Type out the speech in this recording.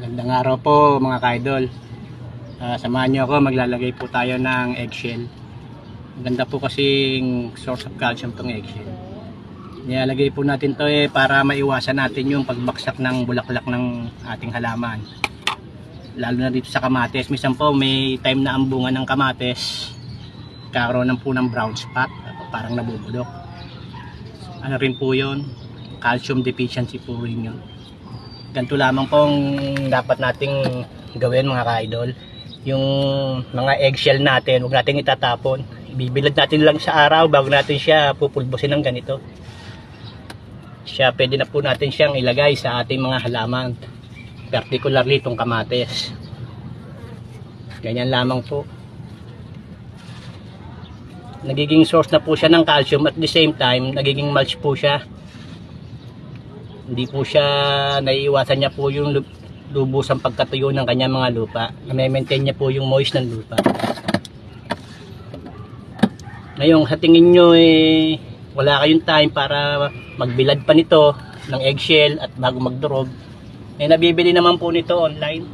Magandang araw po mga ka-idol. Samahan nyo ako, maglalagay po tayo ng eggshell. Maganda po kasing source of calcium tong eggshell. Nilalagay po natin to para maiwasan natin yung pagbaksak ng bulaklak ng ating halaman. Lalo na dito sa kamates. Minsan po may time na ang bunga ng kamates kakaroon po ng brown spot, parang nabubulok. Ano rin po yun, calcium deficiency po rin yun. Ganito lamang pong dapat nating gawin mga ka-idol. Yung mga eggshell natin, huwag natin itatapon. Ibibilad natin lang sa araw bago natin siya pupulbusin ng ganito. Pwede na po natin siyang ilagay sa ating mga halaman, particularly itong kamates. Ganyan lamang po. Nagiging source na po siya ng calcium, at the same time nagiging mulch po siya. Hindi po siya, naiiwasan niya po yung lubusang pagkatuyo ng kanyang mga lupa. Na-maintain niya po yung moist ng lupa. Ngayon, sa tingin nyo wala kayong time para magbilad pa nito ng eggshell at bago magdurog, nabibili naman po nito online.